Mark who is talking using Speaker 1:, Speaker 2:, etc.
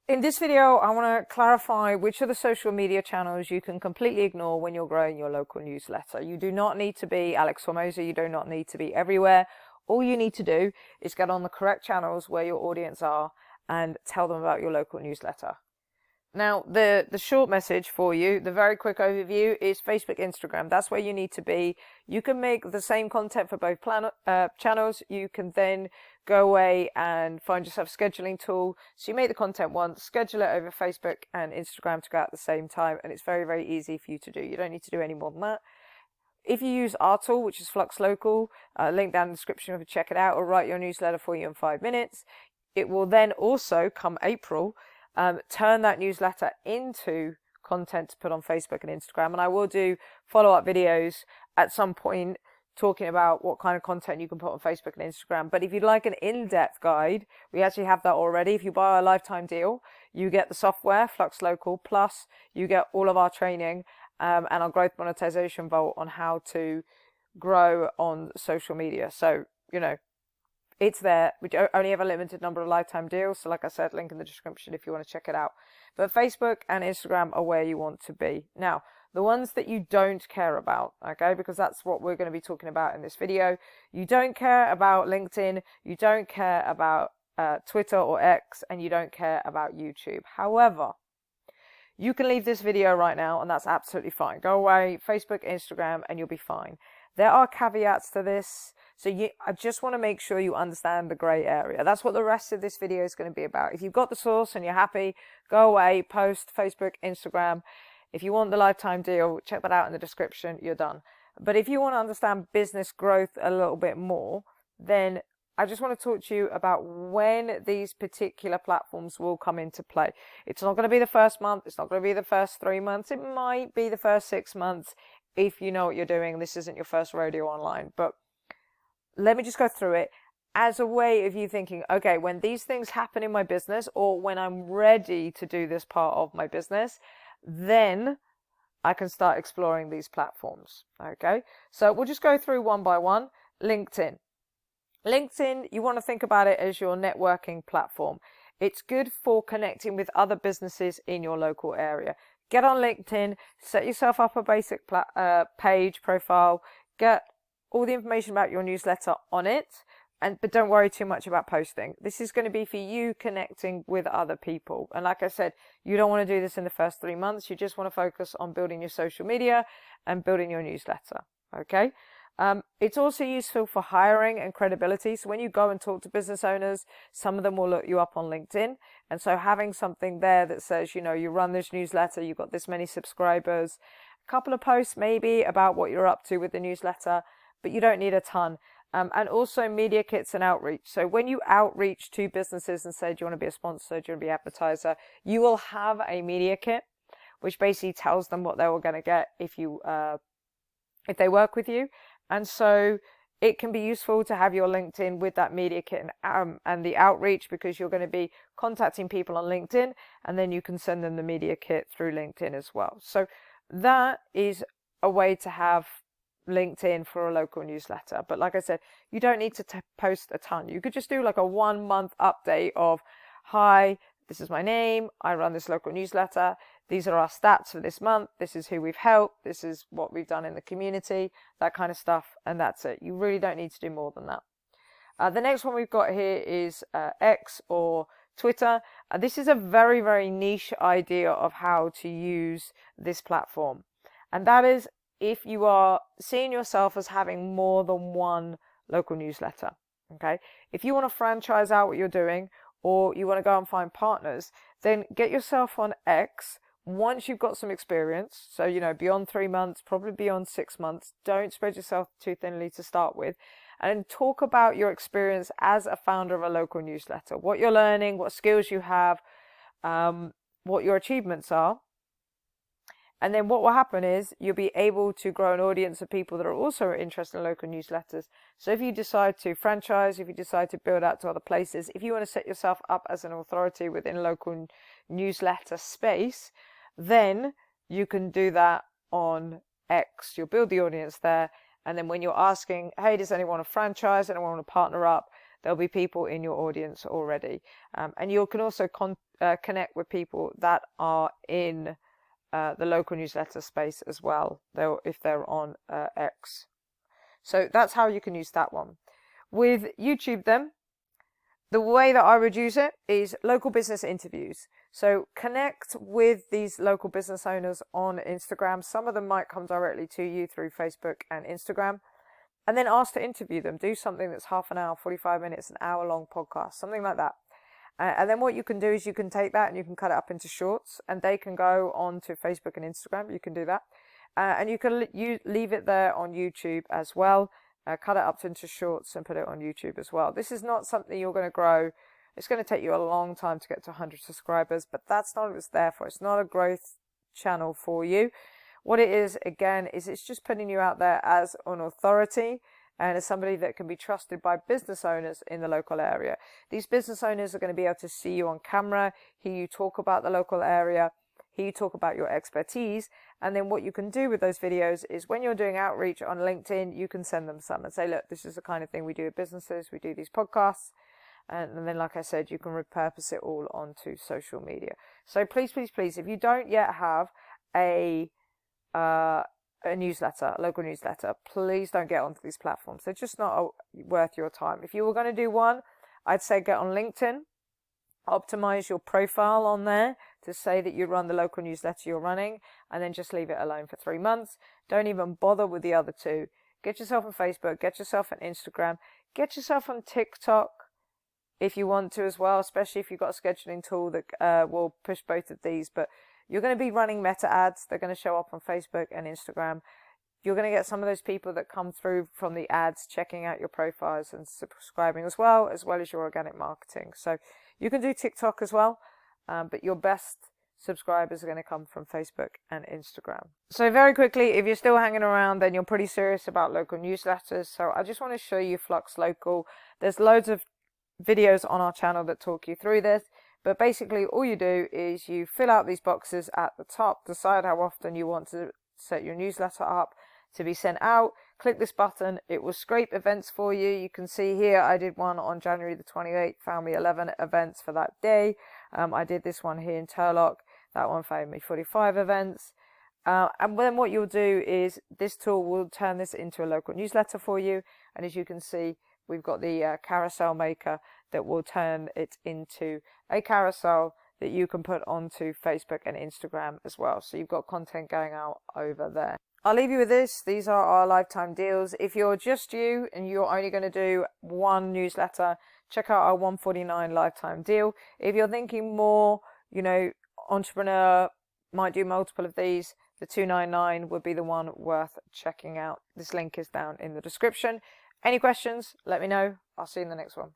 Speaker 1: In this video, I want to clarify which of the social media channels you can completely ignore when you're growing your local newsletter. You do not need to be Alex Formosa. You do not need to be everywhere. All you need to do is get on the correct channels where your audience are and tell them about your local newsletter. Now, the short message for you, the very quick overview, is Facebook, Instagram. That's where you need to be. You can make the same content for both channels. You can then go away and find yourself a scheduling tool. So you make the content once, schedule it over Facebook and Instagram to go out at the same time, and it's very, very easy for you to do. You don't need to do any more than that. If you use our tool, which is Flux Local, link down in the description if you check it out, or write your newsletter for you in 5 minutes. It will then also, come April, turn that newsletter into content to put on Facebook and Instagram. And I will do follow-up videos at some point talking about what kind of content you can put on Facebook and Instagram. But if you'd like an in-depth guide, we actually have that already. If you buy a lifetime deal, you get the software, Flux Local, plus you get all of our training and our growth monetization vault on how to grow on social media. So, you know, it's there. We only have a limited number of lifetime deals. So like I said, link in the description if you want to check it out. But Facebook and Instagram are where you want to be. Now, the ones that you don't care about, okay, because that's what we're going to be talking about in this video. You don't care about LinkedIn. You don't care about Twitter or X, and you don't care about YouTube. However, you can leave this video right now, and that's absolutely fine. Go away, Facebook, Instagram, and you'll be fine. There are caveats to this. So I just want to make sure you understand the gray area. That's what the rest of this video is going to be about. If you've got the source and you're happy, go away, post Facebook, Instagram. If you want the lifetime deal, check that out in the description. You're done. But if you want to understand business growth a little bit more, then I just want to talk to you about when these particular platforms will come into play. It's not going to be the first month. It's not going to be the first 3 months. It might be the first 6 months if you know what you're doing. This isn't your first rodeo online. But let me just go through it as a way of you thinking, okay, when these things happen in my business, or when I'm ready to do this part of my business, then I can start exploring these platforms. Okay, so we'll just go through one by one. LinkedIn. LinkedIn, you want to think about it as your networking platform. It's good for connecting with other businesses in your local area. Get on LinkedIn, set yourself up a basic page profile, get all the information about your newsletter on it, but don't worry too much about posting. This is going to be for you connecting with other people. And like I said, you don't want to do this in the first 3 months. You just want to focus on building your social media and building your newsletter. Okay. It's also useful for hiring and credibility. So when you go and talk to business owners, some of them will look you up on LinkedIn. And so having something there that says, you know, you run this newsletter, you've got this many subscribers, a couple of posts maybe about what you're up to with the newsletter, but you don't need a ton. And also media kits and outreach. So when you outreach to businesses and say, do you want to be a sponsor, do you want to be an advertiser, you will have a media kit, which basically tells them what they were going to get if they work with you. And so it can be useful to have your LinkedIn with that media kit and the outreach, because you're going to be contacting people on LinkedIn, and then you can send them the media kit through LinkedIn as well. So that is a way to have LinkedIn for a local newsletter. But like I said, you don't need to post a ton. You could just do like a 1 month update of, hi, this is my name, I run this local newsletter, these are our stats for this month, this is who we've helped, this is what we've done in the community, that kind of stuff, and that's it. You really don't need to do more than that. The next one we've got here is X or Twitter. This is a very, very niche idea of how to use this platform. And that is if you are seeing yourself as having more than one local newsletter. Okay. If you want to franchise out what you're doing, or you want to go and find partners, then get yourself on X once you've got some experience. So, you know, beyond 3 months, probably beyond 6 months. Don't spread yourself too thinly to start with. And talk about your experience as a founder of a local newsletter, what you're learning, what skills you have, what your achievements are. And then what will happen is you'll be able to grow an audience of people that are also interested in local newsletters. So if you decide to franchise, if you decide to build out to other places, if you want to set yourself up as an authority within local newsletter space, then you can do that on X. You'll build the audience there. And then when you're asking, hey, does anyone want to franchise? Anyone want to partner up? there'll be people in your audience already. And you can also connect with people that are in the local newsletter space as well, if they're on X. So that's how you can use that one. With YouTube then, the way that I would use it is local business interviews. So connect with these local business owners on Instagram. Some of them might come directly to you through Facebook and Instagram. And then ask to interview them. Do something that's half an hour, 45 minutes, an hour-long podcast, something like that. And then what you can do is you can take that and you can cut it up into shorts, and they can go on to Facebook and Instagram. You can do that. And you can leave it there on YouTube as well. Cut it up into shorts and put it on YouTube as well. This is not something you're going to grow. It's going to take you a long time to get to 100 subscribers, but that's not what it's there for. It's not a growth channel for you. What it is, again, is it's just putting you out there as an authority and as somebody that can be trusted by business owners in the local area. These business owners are going to be able to see you on camera, hear you talk about the local area, hear you talk about your expertise. And then what you can do with those videos is when you're doing outreach on LinkedIn, you can send them some and say, look, this is the kind of thing we do with businesses. We do these podcasts. And then, like I said, you can repurpose it all onto social media. So please, please, please, if you don't yet have a newsletter, a local newsletter, please don't get onto these platforms. They're just not worth your time. If you were going to do one, I'd say get on LinkedIn, optimize your profile on there to say that you run the local newsletter you're running, and then just leave it alone for 3 months. Don't even bother with the other two. Get yourself on Facebook, get yourself on Instagram, get yourself on TikTok if you want to as well, especially if you've got a scheduling tool that will push both of these. But you're going to be running meta ads. They're going to show up on Facebook and Instagram. You're going to get some of those people that come through from the ads checking out your profiles and subscribing as well as your organic marketing. So you can do TikTok as well, but your best subscribers are going to come from Facebook and Instagram. So very quickly, if you're still hanging around, then you're pretty serious about local newsletters. So I just want to show you Flux Local. There's loads of videos on our channel that talk you through this. But basically, all you do is you fill out these boxes at the top, decide how often you want to set your newsletter up to be sent out. Click this button. It will scrape events for you. You can see here I did one on January the 28th, found me 11 events for that day. I did this one here in Turlock. That one found me 45 events. And then what you'll do is this tool will turn this into a local newsletter for you. And as you can see, we've got the carousel maker that will turn it into a carousel that you can put onto Facebook and Instagram as well. So you've got content going out over there. I'll leave you with this. These are our lifetime deals. If you're just you and you're only going to do one newsletter, check out our $149 lifetime deal. If you're thinking more, entrepreneur, might do multiple of these, the $299 would be the one worth checking out. This link is down in the description. Any questions, let me know. I'll see you in the next one.